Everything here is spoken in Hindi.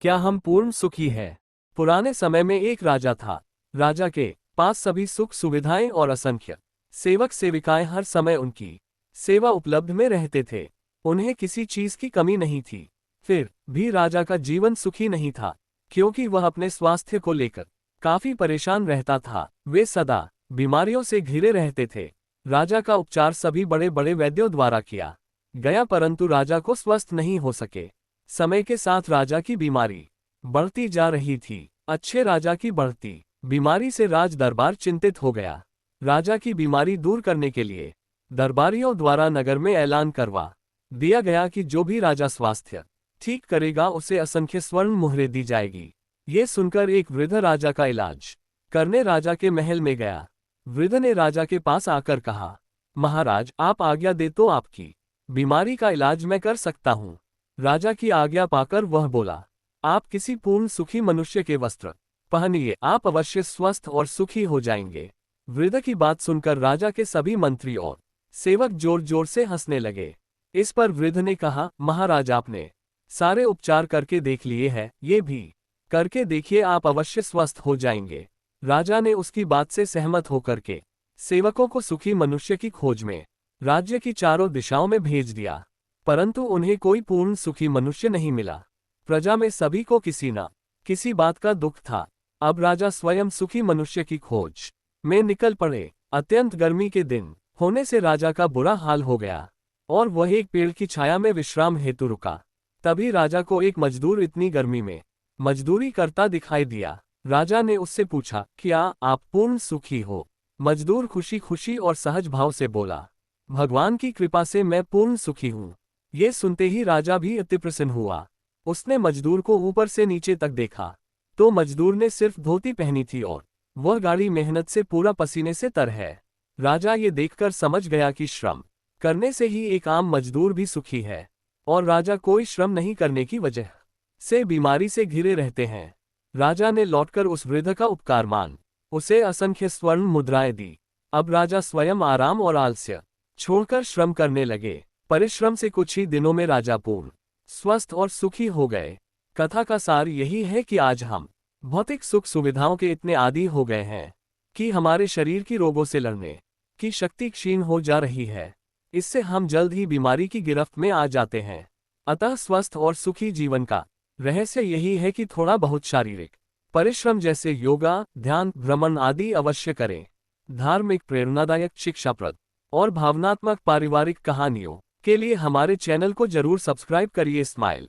क्या हम पूर्ण सुखी हैं? पुराने समय में एक राजा था। राजा के पास सभी सुख सुविधाएं और असंख्य सेवक सेविकाएं हर समय उनकी सेवा उपलब्ध में रहते थे। उन्हें किसी चीज की कमी नहीं थी। फिर भी राजा का जीवन सुखी नहीं था, क्योंकि वह अपने स्वास्थ्य को लेकर काफी परेशान रहता था। वे सदा बीमारियों से घिरे रहते थे। राजा का उपचार सभी बड़े बड़े वैद्यों द्वारा किया गया, परंतु राजा को स्वस्थ नहीं हो सके। समय के साथ राजा की बीमारी बढ़ती जा रही थी। अच्छे राजा की बढ़ती बीमारी से राज दरबार चिंतित हो गया। राजा की बीमारी दूर करने के लिए दरबारियों द्वारा नगर में ऐलान करवा दिया गया कि जो भी राजा स्वास्थ्य ठीक करेगा उसे असंख्य स्वर्ण मुहरें दी जाएगी। ये सुनकर एक वृद्ध राजा का इलाज करने राजा के महल में गया। वृद्ध ने राजा के पास आकर कहा, महाराज, आप आज्ञा दे तो आपकी बीमारी का इलाज मैं कर सकता हूँ। राजा की आज्ञा पाकर वह बोला, आप किसी पूर्ण सुखी मनुष्य के वस्त्र पहनिए, आप अवश्य स्वस्थ और सुखी हो जाएंगे। वृद्ध की बात सुनकर राजा के सभी मंत्री और सेवक जोर जोर से हंसने लगे। इस पर वृद्ध ने कहा, महाराज, आपने सारे उपचार करके देख लिए हैं, ये भी करके देखिए, आप अवश्य स्वस्थ हो जाएंगे। राजा ने उसकी बात से सहमत होकर के सेवकों को सुखी मनुष्य की खोज में राज्य की चारों दिशाओं में भेज दिया, परंतु उन्हें कोई पूर्ण सुखी मनुष्य नहीं मिला। प्रजा में सभी को किसी न किसी बात का दुख था। अब राजा स्वयं सुखी मनुष्य की खोज में निकल पड़े। अत्यंत गर्मी के दिन होने से राजा का बुरा हाल हो गया और वह एक पेड़ की छाया में विश्राम हेतु रुका। तभी राजा को एक मजदूर इतनी गर्मी में मजदूरी करता दिखाई दिया। राजा ने उससे पूछा, क्या आप पूर्ण सुखी हो? मजदूर खुशी खुशी और सहज भाव से बोला, भगवान की कृपा से मैं पूर्ण सुखी हूँ। ये सुनते ही राजा भी अति प्रसन्न हुआ। उसने मजदूर को ऊपर से नीचे तक देखा तो मजदूर ने सिर्फ धोती पहनी थी और वह गाढ़ी मेहनत से पूरा पसीने से तर है। राजा ये देखकर समझ गया कि श्रम करने से ही एक आम मजदूर भी सुखी है और राजा कोई श्रम नहीं करने की वजह से बीमारी से घिरे रहते हैं। राजा ने लौटकर उस वृद्ध का उपकार मान उसे असंख्य स्वर्ण मुद्राएं दी। अब राजा स्वयं आराम और आलस्य छोड़कर श्रम करने लगे। परिश्रम से कुछ ही दिनों में राजा पूर्ण स्वस्थ और सुखी हो गए। कथा का सार यही है कि आज हम भौतिक सुख सुविधाओं के इतने आदी हो गए हैं कि हमारे शरीर की रोगों से लड़ने की शक्ति क्षीण हो जा रही है। इससे हम जल्द ही बीमारी की गिरफ्त में आ जाते हैं। अतः स्वस्थ और सुखी जीवन का रहस्य यही है कि थोड़ा बहुत शारीरिक परिश्रम जैसे योगा, ध्यान, भ्रमण आदि अवश्य करें। धार्मिक, प्रेरणादायक, शिक्षाप्रद और भावनात्मक पारिवारिक कहानियों के लिए हमारे चैनल को जरूर सब्सक्राइब करिए। स्माइल।